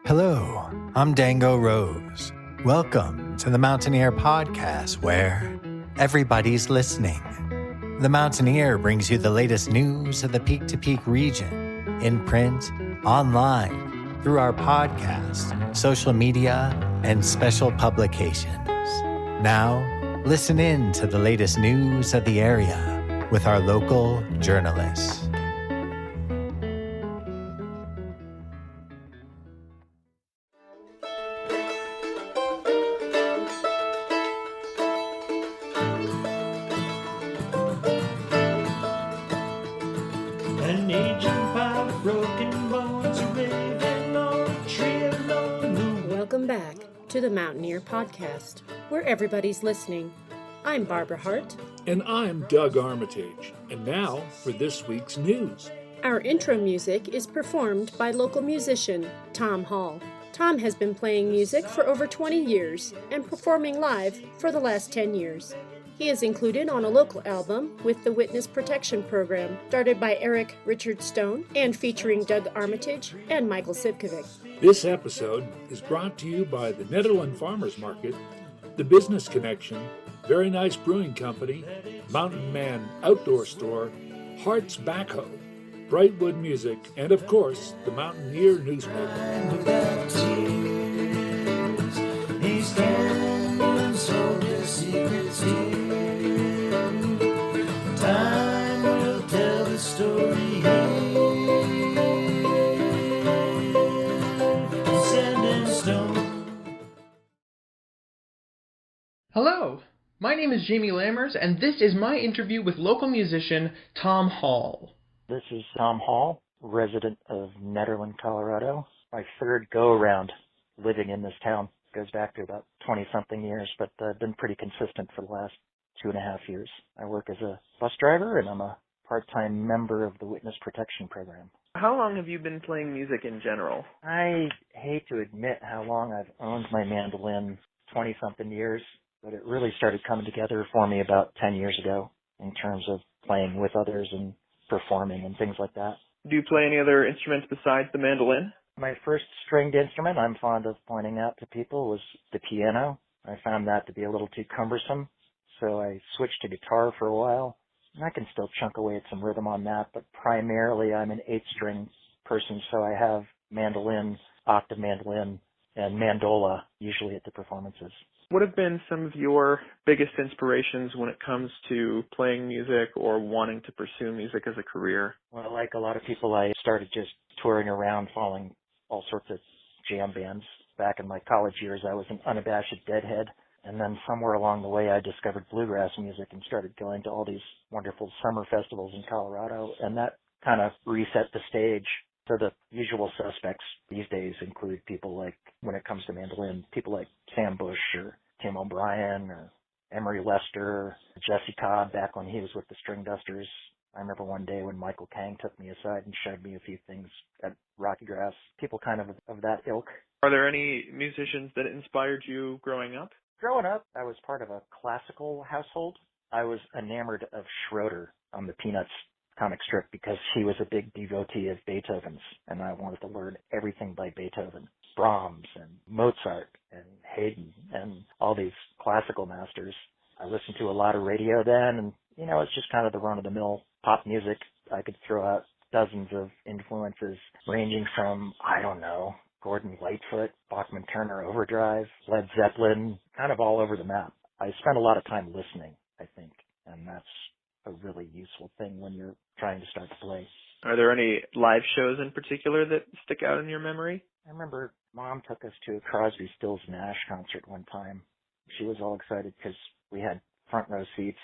Hello, I'm Dango Rose. Welcome to the Mountaineer Podcast, where everybody's listening. The Mountaineer brings you the latest news of the Peak to Peak region, in print, online, through our podcast, social media, and special publications. Now, listen in to the latest news of the area with our local journalists. An aging pile of broken bones, a raven on a tree alone. Welcome back to the Mountaineer Podcast, where everybody's listening. I'm Barbara Hardt. And I'm Doug Armitage. And now for this week's news. Our intro music is performed by local musician Tom Hall. Tom has been playing music for over 20 years and performing live for the last 10 years. He is included on a local album with the Witness Protection Program, started by Eric Richard Stone and featuring Doug Armitage and Michael Sivkovic. This episode is brought to you by the Nederland Farmers Market, the Business Connection, Very Nice Brewing Company, Mountain Man Outdoor Store, Hardt's Backhoe, Brightwood Music, and of course, the Mountaineer newspaper. Without tears, he stands, told his secrets here. Time will tell the story here. Sand and stone. Hello, my name is Jamie Lammers, and this is my interview with local musician Tom Hall. This is Tom Hall, resident of Nederland, Colorado. My third go-around living in this town. Goes back to about 20-something years, but I've been pretty consistent for the last 2.5 years. I work as a bus driver, and I'm a part-time member of the Witness Protection Program. How long have you been playing music in general? I hate to admit how long I've owned my mandolin, 20-something years, but it really started coming together for me about 10 years ago in terms of playing with others and performing and things like that. Do you play any other instruments besides the mandolin? My first stringed instrument, I'm fond of pointing out to people, was the piano. I found that to be a little too cumbersome, so I switched to guitar for a while. And I can still chunk away at some rhythm on that, but primarily I'm an 8-string person, so I have mandolin, octave mandolin, and mandola usually at the performances. What have been some of your biggest inspirations when it comes to playing music or wanting to pursue music as a career? Well, like a lot of people, I started just touring around, following all sorts of jam bands. Back in my college years, I was an unabashed deadhead. And then somewhere along the way, I discovered bluegrass music and started going to all these wonderful summer festivals in Colorado. And that kind of reset the stage. So the usual suspects these days include people like, when it comes to mandolin, people like Sam Bush or Tim O'Brien or Emery Lester, Jesse Cobb back when he was with the String Dusters. I remember one day when Michael Kang took me aside and showed me a few things at Rocky Grass. People kind of that ilk. Are there any musicians that inspired you growing up? Growing up, I was part of a classical household. I was enamored of Schroeder on the Peanuts comic strip because he was a big devotee of Beethoven's, and I wanted to learn everything by Beethoven. Brahms and Mozart and Haydn and all these classical masters. I listened to a lot of radio then, and, it's just kind of the run-of-the-mill pop music. I could throw out dozens of influences ranging from, Gordon Lightfoot, Bachman Turner Overdrive, Led Zeppelin, kind of all over the map. I spent a lot of time listening, I think, and that's a really useful thing when you're trying to start to play. Are there any live shows in particular that stick out in your memory? I remember Mom took us to a Crosby, Stills, Nash concert one time. She was all excited because we had front row seats.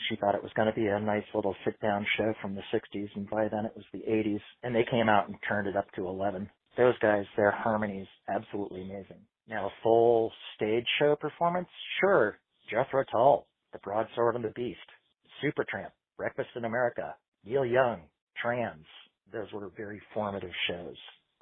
She thought it was going to be a nice little sit-down show from the 60s, and by then it was the 80s, and they came out and turned it up to 11. Those guys, their harmony's absolutely amazing. Now, a full stage show performance? Sure. Jethro Tull, The Broadsword and the Beast, Supertramp, Breakfast in America, Neil Young, Trans. Those were very formative shows,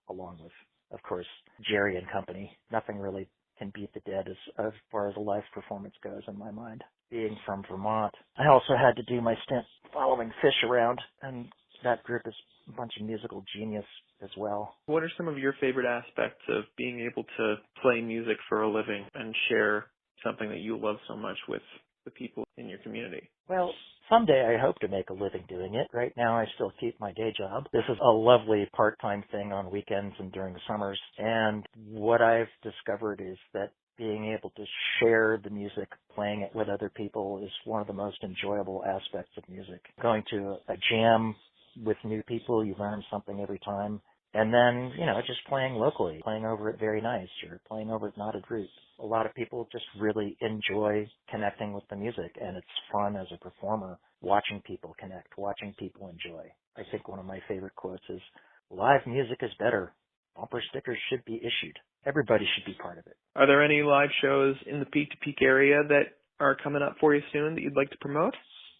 along with, of course, Jerry and Company. Nothing really can beat the Dead as far as a live performance goes in my mind. Being from Vermont, I also had to do my stint following Fish around, and that group is a bunch of musical genius as well. What are some of your favorite aspects of being able to play music for a living and share something that you love so much with the people in your community? Well, someday I hope to make a living doing it. Right now I still keep my day job. This is a lovely part-time thing on weekends and during the summers. And what I've discovered is that being able to share the music, playing it with other people is one of the most enjoyable aspects of music. Going to a jam with new people, you learn something every time. And then, just playing locally, playing over at Very Nice or playing over at Knotted Roots. A lot of people just really enjoy connecting with the music, and it's fun as a performer watching people connect, watching people enjoy. I think one of my favorite quotes is, "Live music is better. Bumper stickers should be issued. Everybody should be part of it." Are there any live shows in the Peak to Peak area that are coming up for you soon that you'd like to promote?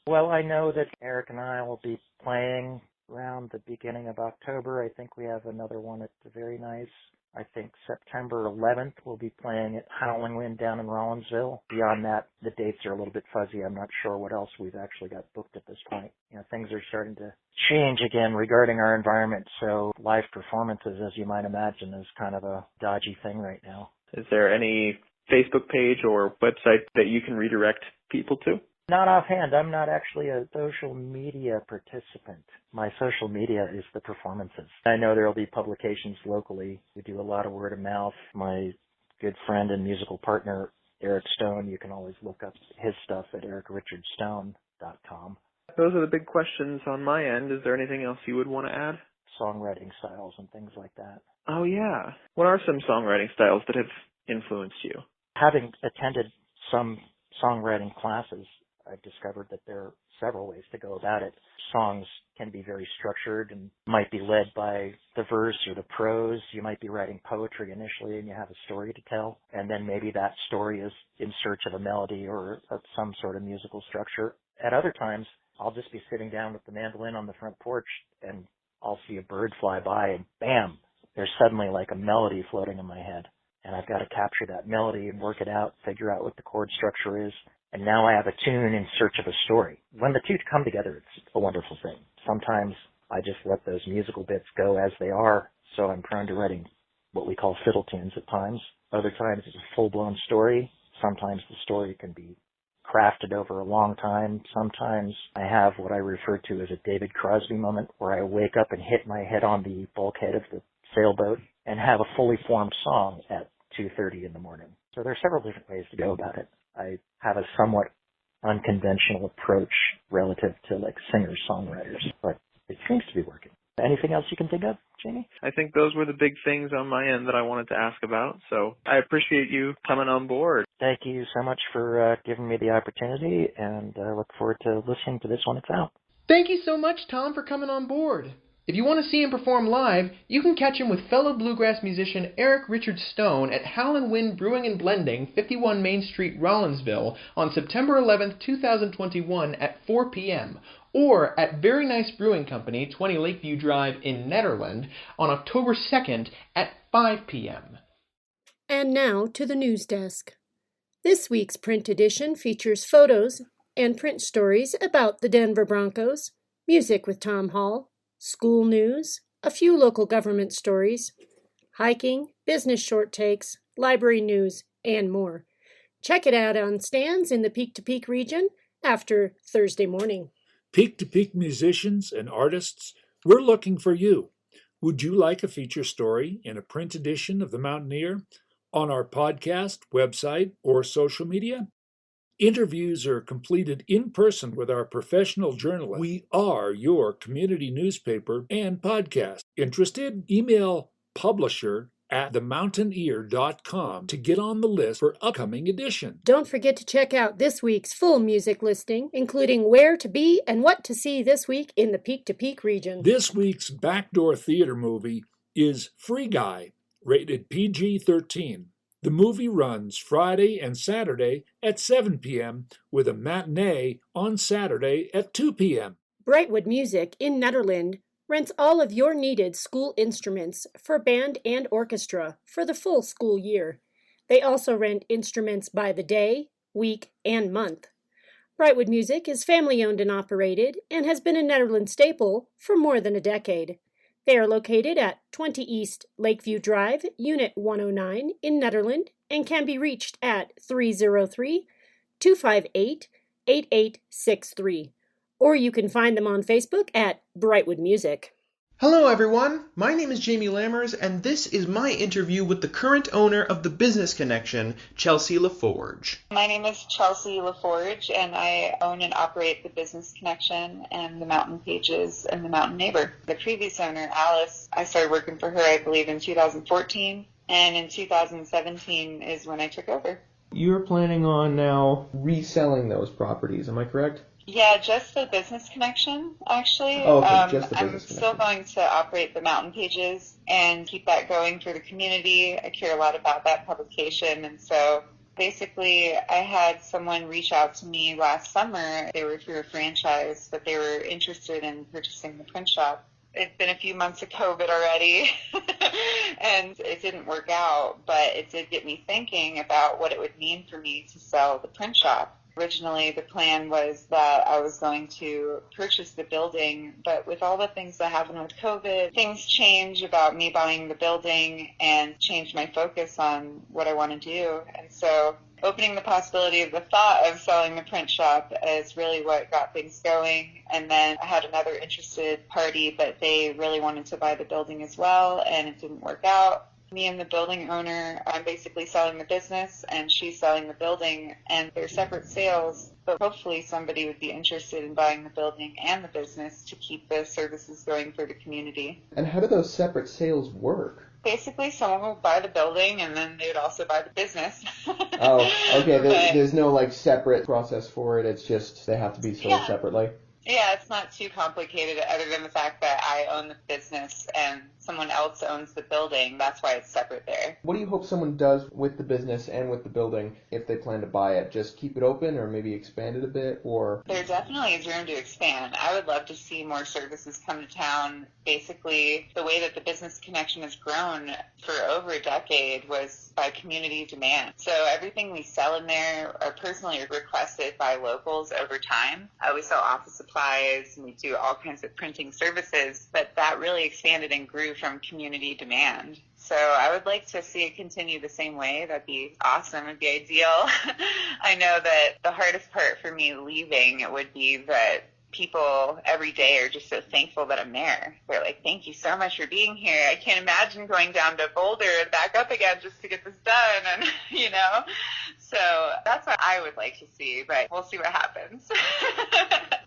Well, I know that Eric and I will be playing around the beginning of October. I think we have another one at the Very Nice. I think September 11th we'll be playing at Howling Wind down in Rollinsville. Beyond that, the dates are a little bit fuzzy. I'm not sure what else we've actually got booked at this point. Things are starting to change again regarding our environment, so live performances, as you might imagine, is kind of a dodgy thing right now. Is there any Facebook page or website that you can redirect people to? Not offhand. I'm not actually a social media participant. My social media is the performances. I know there will be publications locally. We do a lot of word of mouth. My good friend and musical partner, Eric Stone, you can always look up his stuff at ericrichardstone.com. Those are the big questions on my end. Is there anything else you would want to add? Songwriting styles and things like that. Oh, yeah. What are some songwriting styles that have influenced you? Having attended some songwriting classes, I've discovered that there are several ways to go about it. Songs can be very structured and might be led by the verse or the prose. You might be writing poetry initially and you have a story to tell, and then maybe that story is in search of a melody or of some sort of musical structure. At other times, I'll just be sitting down with the mandolin on the front porch and I'll see a bird fly by and bam, there's suddenly like a melody floating in my head. And I've got to capture that melody and work it out, figure out what the chord structure is. And now I have a tune in search of a story. When the two come together, it's a wonderful thing. Sometimes I just let those musical bits go as they are, so I'm prone to writing what we call fiddle tunes at times. Other times it's a full-blown story. Sometimes the story can be crafted over a long time. Sometimes I have what I refer to as a David Crosby moment, where I wake up and hit my head on the bulkhead of the sailboat and have a fully formed song at 2:30 in the morning. So there are several different ways to go about it. I have a somewhat unconventional approach relative to like singer-songwriters, but it seems to be working. Anything else you can think of, Jamie? I think those were the big things on my end that I wanted to ask about, so I appreciate you coming on board. Thank you so much for giving me the opportunity, and I look forward to listening to this when it's out. Thank you so much, Tom, for coming on board. If you want to see him perform live, you can catch him with fellow bluegrass musician Eric Richard Stone at Howlin' Wind Brewing and Blending, 51 Main Street, Rollinsville, on September 11th, 2021 at 4 p.m., or at Very Nice Brewing Company, 20 Lakeview Drive in Netherland, on October 2nd at 5 p.m. And now to the news desk. This week's print edition features photos and print stories about the Denver Broncos, music with Tom Hall, school news, a few local government stories, hiking, business short takes, library news, and more. Check it out on stands in the Peak to Peak region after Thursday morning. Peak to Peak musicians and artists, we're looking for you. Would you like a feature story in a print edition of The Mountaineer, on our podcast, website, or social media? Interviews are completed in person with our professional journalists. We are your community newspaper and podcast. Interested? Email publisher@themountaineer.com to get on the list for upcoming editions. Don't forget to check out this week's full music listing, including where to be and what to see this week in the Peak to Peak region. This week's Backdoor Theater movie is Free Guy, rated PG-13. The movie runs Friday and Saturday at 7 p.m. with a matinee on Saturday at 2 p.m. Brightwood Music in Netherland rents all of your needed school instruments for band and orchestra for the full school year. They also rent instruments by the day, week, and month. Brightwood Music is family-owned and operated and has been a Netherlands staple for more than a decade. They are located at 20 East Lakeview Drive, Unit 109 in Netherland, and can be reached at 303-258-8863. Or you can find them on Facebook at Brightwood Music. Hello everyone, my name is Jamie Lammers, and this is my interview with the current owner of the Business Connection, Chelsey LaForge. My name is Chelsey LaForge, and I own and operate the Business Connection and the Mountain Pages and the Mountain Neighbor. The previous owner, Alice, I started working for her, I believe, in 2014, and in 2017 is when I took over. You're planning on now reselling those properties, am I correct? Yeah, just the Business Connection, actually. Oh, okay, just the Business I'm still going to operate the Mountain Pages and keep that going for the community. I care a lot about that publication, and so basically I had someone reach out to me last summer. They were through a franchise, but they were interested in purchasing the print shop. It's been a few months of COVID already, and it didn't work out, but it did get me thinking about what it would mean for me to sell the print shop. Originally, the plan was that I was going to purchase the building, but with all the things that happened with COVID, things changed about me buying the building and changed my focus on what I want to do. And so opening the possibility of the thought of selling the print shop is really what got things going. And then I had another interested party, but they really wanted to buy the building as well, and it didn't work out. Me and the building owner, I'm basically selling the business and she's selling the building, and they're separate sales, but hopefully somebody would be interested in buying the building and the business to keep the services going for the community. And how do those separate sales work? Basically, someone will buy the building and then they would also buy the business. Oh, okay, there's no like separate process for it, it's just they have to be sold separately? Yeah, it's not too complicated other than the fact that I own the business and someone else owns the building. That's why it's separate there. What do you hope someone does with the business and with the building if they plan to buy it? Just keep it open or maybe expand it a bit? Or there definitely is room to expand. I would love to see more services come to town. Basically, the way that the Business Connection has grown for over a decade was by community demand. So everything we sell in there are personally requested by locals over time. We sell office supplies and we do all kinds of printing services, but that really expanded and grew from community demand. So I would like to see it continue the same way. That'd be awesome. It'd be ideal. I know that the hardest part for me leaving would be that people every day are just so thankful that I'm there. They're like, thank you so much for being here. I can't imagine going down to Boulder and back up again just to get this done. And, so that's what I would like to see, but we'll see what happens.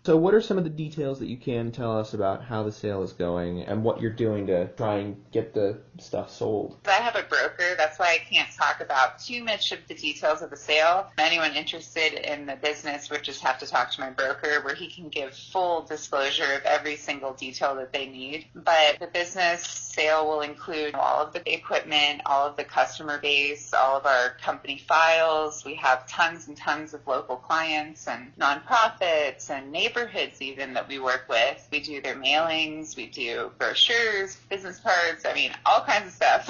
So what are some of the details that you can tell us about how the sale is going and what you're doing to try and get the stuff sold? I have a broker. That's why I can't talk about too much of the details of the sale. Anyone interested in the business would just have to talk to my broker, where he can give full disclosure of every single detail that they need. But the business sale will include all of the equipment, all of the customer base, all of our company files. We have tons and tons of local clients and nonprofits and neighborhoods even that we work with. We do their mailings, we do brochures, business cards, all kinds of stuff.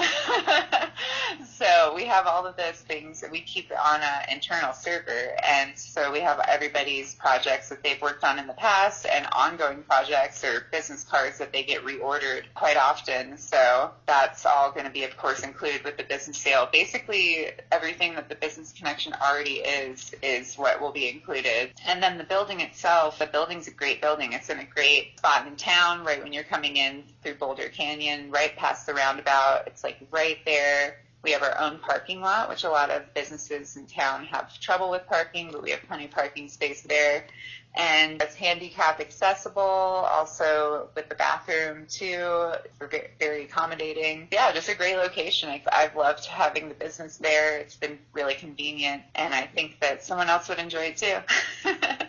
So we have all of those things that we keep on an internal server. And so we have everybody's projects that they've worked on in the past and ongoing projects or business cards that they get reordered quite often. So that's all going to be, of course, included with the business sale. Basically, everything that the Business Connection already is what will be included. And then the building itself, the building's a great building. It's in a great spot in town, right when you're coming in through Boulder Canyon, right past the roundabout. It's like right there. We have our own parking lot, which a lot of businesses in town have trouble with parking, but we have plenty of parking space there. And it's handicap accessible, also with the bathroom too. We're very accommodating. Yeah, just a great location. I've loved having the business there. It's been really convenient, and I think that someone else would enjoy it too.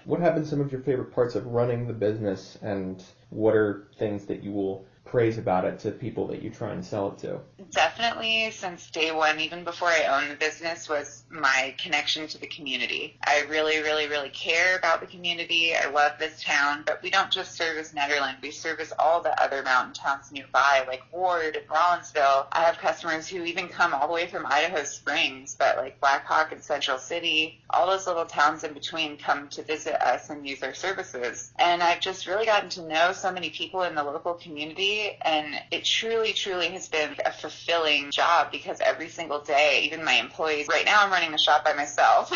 What have been some of your favorite parts of running the business, and what are things that you will praise about it to people that you try and sell it to? Definitely since day one, even before I owned the business, was my connection to the community. I really, really, really care about the community. I love this town, but we don't just service Nederland. We service all the other mountain towns nearby, like Ward and Rollinsville. I have customers who even come all the way from Idaho Springs, but like Black Hawk and Central City, all those little towns in between come to visit us and use our services. And I've just really gotten to know so many people in the local community, and it truly, truly has been a fulfilling job because every single day, even my employees, right now I'm running the shop by myself.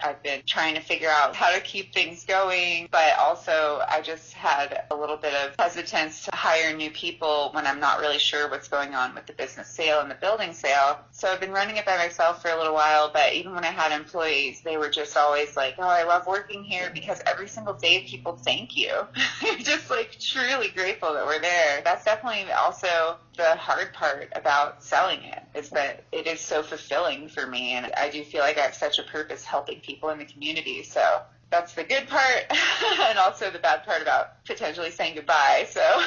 I've been trying to figure out how to keep things going, but also I just had a little bit of hesitance to hire new people when I'm not really sure what's going on with the business sale and the building sale. So I've been running it by myself for a little while, but even when I had employees, they were just always like, oh, I love working here because every single day people thank you. You're just like truly grateful that we're there. That's definitely also the hard part about selling it, is that it is so fulfilling for me, and I do feel like I have such a purpose helping people in the community. So that's the good part, and also the bad part about potentially saying goodbye. So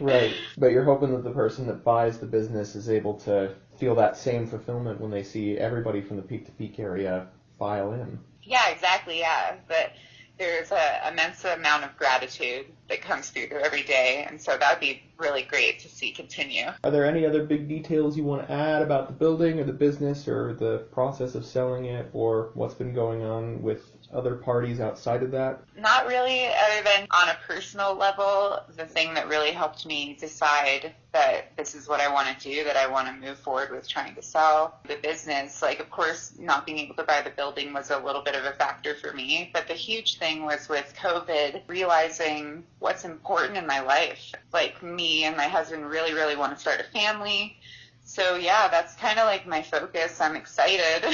Right, but you're hoping that the person that buys the business is able to feel that same fulfillment when they see everybody from the Peak to Peak area file in. Yeah, exactly, yeah. But there's an immense amount of gratitude that comes through there every day, and so that would be really great to see continue. Are there any other big details you want to add about the building or the business or the process of selling it, or what's been going on with other parties outside of that? Not really, other than on a personal level, the thing that really helped me decide that this is what I want to do, that I want to move forward with trying to sell the business. Like, of course, not being able to buy the building was a little bit of a factor for me, but the huge thing was with COVID, realizing what's important in my life. Like, me and my husband really, really want to start a family. So yeah, that's kind of like my focus. I'm excited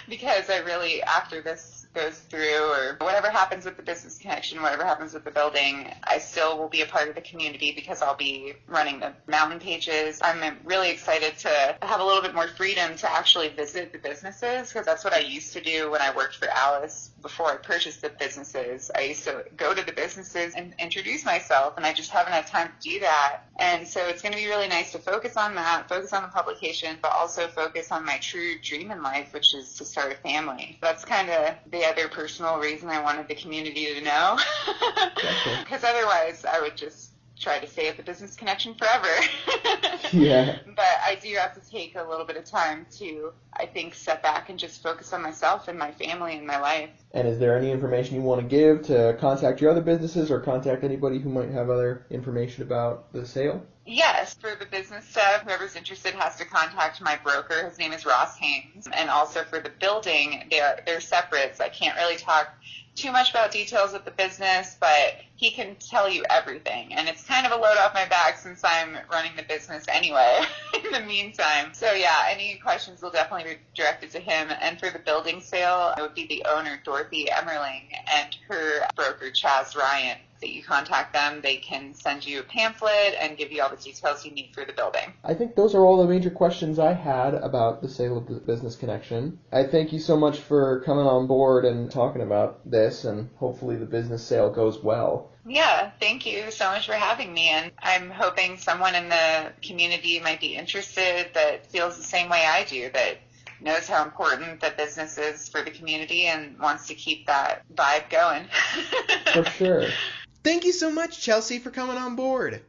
because I really, after this goes through, or whatever happens with the business connection, whatever happens with the building, I still will be a part of the community because I'll be running the mountain pages. I'm really excited to have a little bit more freedom to actually visit the businesses, because that's what I used to do when I worked for Alice before I purchased the businesses. I used to go to the businesses and introduce myself, and I just haven't had time to do that. And so it's going to be really nice to focus on that, focus on the publication, but also focus on my true dream in life, which is to start a family. That's kind of the other personal reason I wanted the community to know, because otherwise I would just try to stay at the business connection forever. Yeah. But I do have to take a little bit of time to, I think, step back and just focus on myself and my family and my life. And is there any information you want to give to contact your other businesses or contact anybody who might have other information about the sale? Yes, for the business stuff, whoever's interested has to contact my broker. His name is Ross Haynes. And also for the building, they're separate, so I can't really talk too much about details of the business, but he can tell you everything. And it's kind of a load off my back since I'm running the business anyway in the meantime. So yeah, any questions will definitely be directed to him. And for the building sale, it would be the owner, Dorothy Emmerling, and her broker, Chaz Ryan. That you contact them, they can send you a pamphlet and give you all the details you need for the building. I think those are all the major questions I had about the sale of the business connection. I thank you so much for coming on board and talking about this, and hopefully the business sale goes well. Yeah, thank you so much for having me, and I'm hoping someone in the community might be interested that feels the same way I do, that knows how important the business is for the community and wants to keep that vibe going. For sure. Thank you so much, Chelsey, for coming on board.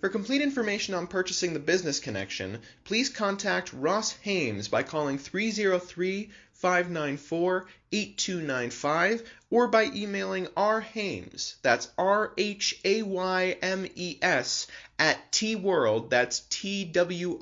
For complete information on purchasing the business connection, please contact Ross Haynes by calling 303-594-8295 or by emailing rhaymes, that's RHAYMES, at tworld, that's TWORLD.com.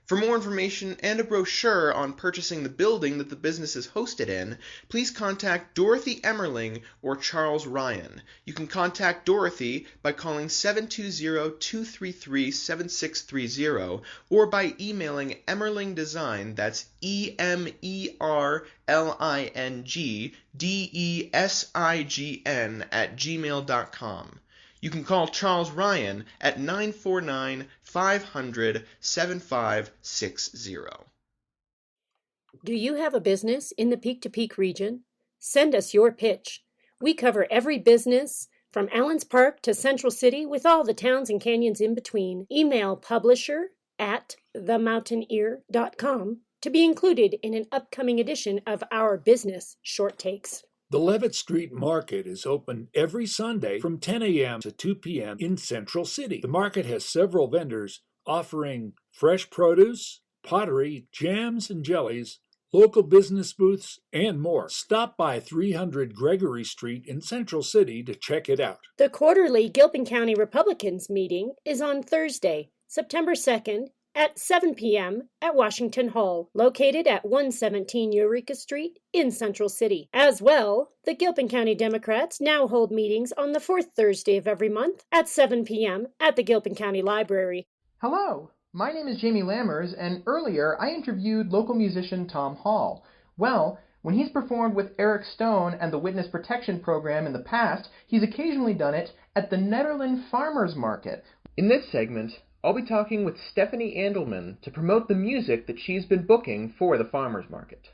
For more information and a brochure on purchasing the building that the business is hosted in, please contact Dorothy Emmerling or Charles Ryan. You can contact Dorothy by calling 720-233-7630 or by emailing emmerlingdesign, that's EMERLINGDESIGN at gmail.com. You can call Charles Ryan at 949-500-7560. Do you have a business in the Peak to Peak region? Send us your pitch. We cover every business From Allen's Park to Central City with all the towns and canyons in between, email publisher@themountaineer.com to be included in an upcoming edition of our business short takes. The Levitt Street Market is open every Sunday from 10 a.m. to 2 p.m. in Central City. The market has several vendors offering fresh produce, pottery, jams and jellies, local business booths, and more. Stop by 300 Gregory Street in Central City to check it out. The quarterly Gilpin County Republicans meeting is on Thursday, September 2nd, at 7 p.m. at Washington Hall, located at 117 Eureka Street in Central City. As well, the Gilpin County Democrats now hold meetings on the fourth Thursday of every month at 7 p.m. at the Gilpin County Library. Hello, my name is Jamie Lammers, and earlier I interviewed local musician Tom Hall. Well, when he's performed with Eric Stone and the Witness Protection Program in the past, he's occasionally done it at the Nederland Farmers Market. In this segment, I'll be talking with Stephanie Andelman to promote the music that she's been booking for the farmers market.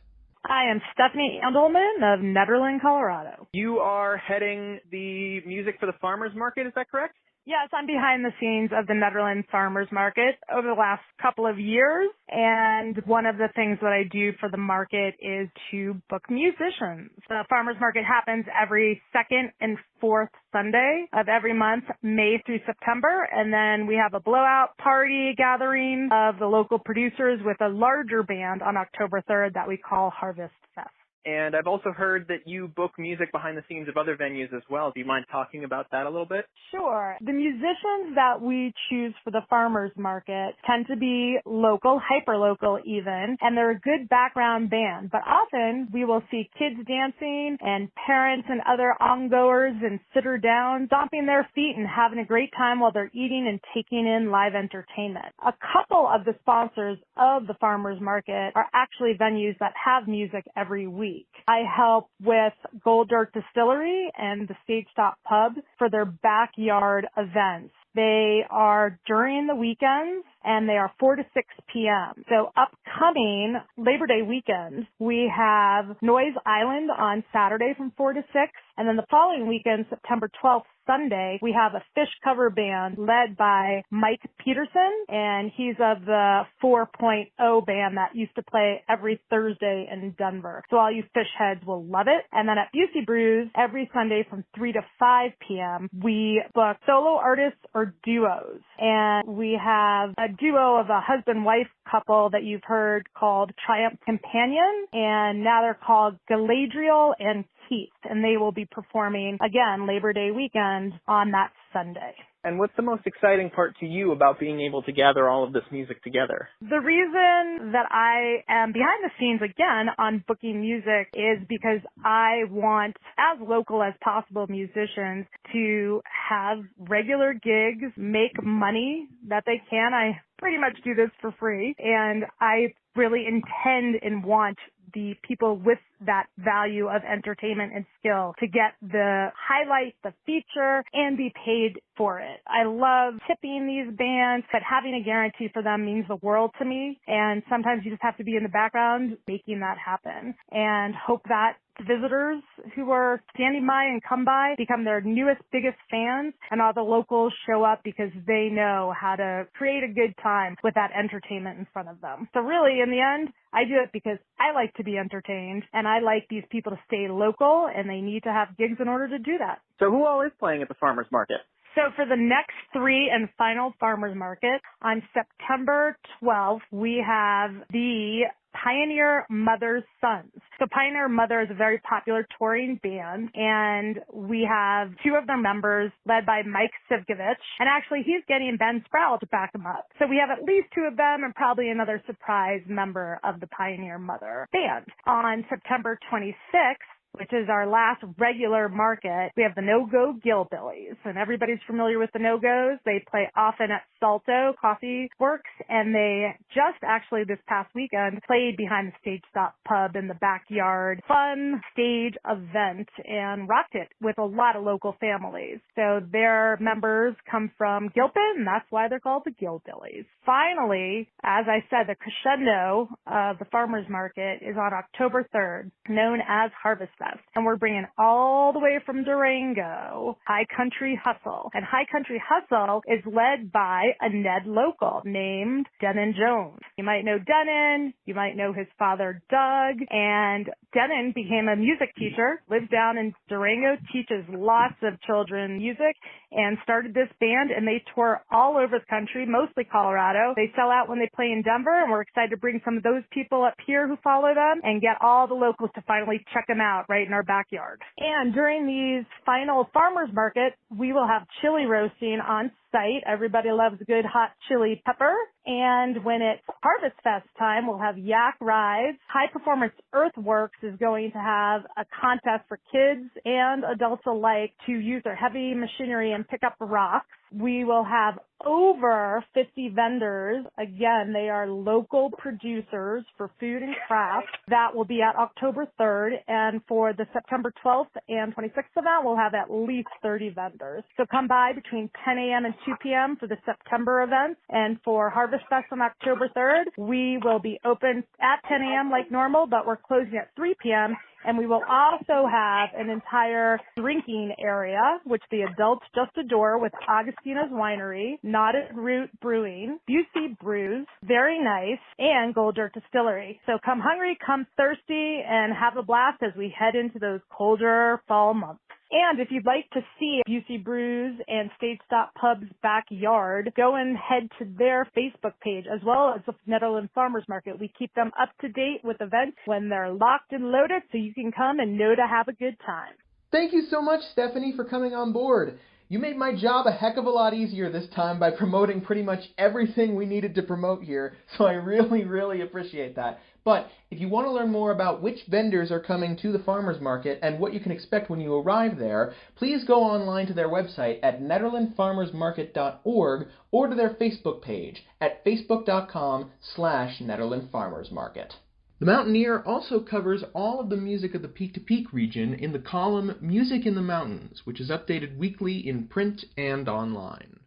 I am Stephanie Andelman of Nederland, Colorado. You are heading the music for the farmers market, is that correct? Yes, I'm behind the scenes of the Nederland Farmers Market over the last couple of years, and one of the things that I do for the market is to book musicians. The farmers market happens every second and fourth Sunday of every month, May through September, and then we have a blowout party gathering of the local producers with a larger band on October 3rd that we call Harvest Fest. And I've also heard that you book music behind the scenes of other venues as well. Do you mind talking about that a little bit? Sure. The musicians that we choose for the farmers market tend to be local, hyper-local even, and they're a good background band. But often we will see kids dancing and parents and other ongoers and sitter-downs stomping their feet and having a great time while they're eating and taking in live entertainment. A couple of the sponsors of the farmers market are actually venues that have music every week. I help with Gold Dirt Distillery and the Stage Stop Pub for their backyard events. They are during the weekends, and they are 4 to 6 p.m. So upcoming Labor Day weekend, we have Noise Island on Saturday from 4 to 6, and then the following weekend, September 12th, Sunday, we have a fish cover band led by Mike Peterson, and he's of the 4.0 band that used to play every Thursday in Denver. So all you fish heads will love it. And then at Busey Brews, every Sunday from 3 to 5 p.m., we book solo artists or duos. And we have a duo of a husband-wife couple that you've heard called Triumph Companion, and now they're called Galadriel and Keith, and they will be performing again Labor Day weekend on that Sunday. And what's the most exciting part to you about being able to gather all of this music together? The reason that I am behind the scenes again on booking music is because I want as local as possible musicians to have regular gigs, make money that they can. I pretty much do this for free, and I really intend and want the people with that value of entertainment and skill to get the highlight, the feature, and be paid for it. I love tipping these bands, but having a guarantee for them means the world to me. And sometimes you just have to be in the background making that happen and hope that visitors who are standing by and come by become their newest, biggest fans, and all the locals show up because they know how to create a good time with that entertainment in front of them. So really, in the end, I do it because I like to be entertained, and I like these people to stay local, and they need to have gigs in order to do that. So who all is playing at the farmers market? So for the next three and final farmers market, on September 12th, we have the Pioneer Mother's Sons. So Pioneer Mother is a very popular touring band, and we have two of their members led by Mike Sivkovich, and actually he's getting Ben Sproul to back him up. So we have at least two of them and probably another surprise member of the Pioneer Mother band. On September 26th, which is our last regular market, we have the No-Go Gillbillies. And everybody's familiar with the No-Go's. They play often at Salto Coffee Works, and they just actually this past weekend played behind the Stage Stop Pub in the backyard. Fun stage event and rocked it with a lot of local families. So their members come from Gilpin, and that's why they're called the Gillbillies. Finally, as I said, the crescendo of the farmers market is on October 3rd, known as Harvest Fest. And we're bringing all the way from Durango, High Country Hustle. And High Country Hustle is led by a Ned local named Denon Jones. You might know Denon, you might know his father Doug, and Denon became a music teacher, lives down in Durango, teaches lots of children music, and started this band, and they tour all over the country, mostly Colorado. They sell out when they play in Denver, and we're excited to bring some of those people up here who follow them and get all the locals to finally check them out right in our backyard. And during these final farmers markets, we will have chili roasting on site. Everybody loves a good hot chili pepper. And when it's Harvest Fest time, we'll have yak rides. High Performance Earthworks is going to have a contest for kids and adults alike to use their heavy machinery and pick up rocks. We will have over 50 vendors. Again, they are local producers for food and craft. That will be at October 3rd. And for the September 12th and 26th event, we'll have at least 30 vendors. So come by between 10 a.m. and 2 p.m. for the September events. And for Harvest Fest on October 3rd, we will be open at 10 a.m. like normal, but we're closing at 3 p.m. And we will also have an entire drinking area, which the adults just adore, with Augustina's Winery, Knotted Root Brewing, Busey Brews, Very Nice, and Gold Dirt Distillery. So come hungry, come thirsty, and have a blast as we head into those colder fall months. And if you'd like to see Busey Brews and Stage Stop Pub's backyard, go and head to their Facebook page, as well as the Netherlands Farmers Market. We keep them up to date with events when they're locked and loaded, so you can come and know to have a good time. Thank you so much, Stephanie, for coming on board. You made my job a heck of a lot easier this time by promoting pretty much everything we needed to promote here, so I really, really appreciate that. But if you want to learn more about which vendors are coming to the farmers market and what you can expect when you arrive there, please go online to their website at NetherlandFarmersMarket.org or to their Facebook page at facebook.com/NetherlandFarmersMarket. The Mountaineer also covers all of the music of the Peak to Peak region in the column Music in the Mountains, which is updated weekly in print and online.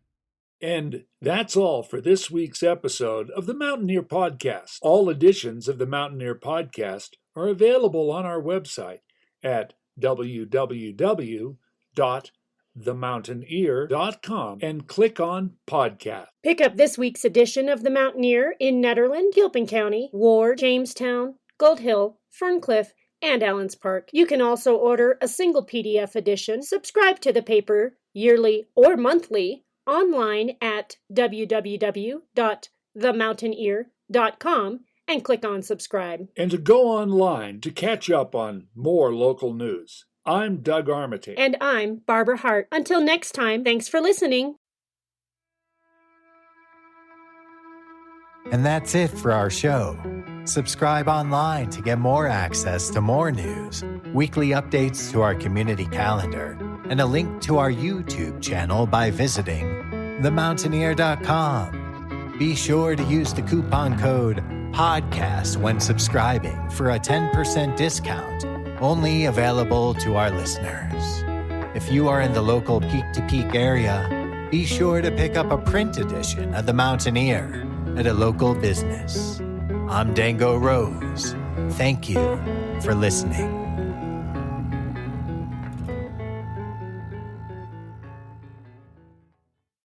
And that's all for this week's episode of the Mountaineer Podcast. All editions of the Mountaineer Podcast are available on our website at www.themountaineer.com and click on Podcast. Pick up this week's edition of The Mountaineer in Nederland, Gilpin County, Ward, Jamestown, Gold Hill, Ferncliff, and Allens Park. You can also order a single PDF edition, subscribe to the paper yearly or monthly, online at www.themountaineer.com and click on subscribe. And to go online to catch up on more local news. I'm Doug Armitage. And I'm Barbara Hardt. Until next time, thanks for listening. And that's it for our show. Subscribe online to get more access to more news, weekly updates to our community calendar, and a link to our YouTube channel by visiting themountaineer.com. Be sure to use the coupon code PODCAST when subscribing for a 10% discount, only available to our listeners. If you are in the local Peak to Peak area, be sure to pick up a print edition of The Mountaineer at a local business. I'm Dango Rose. Thank you for listening.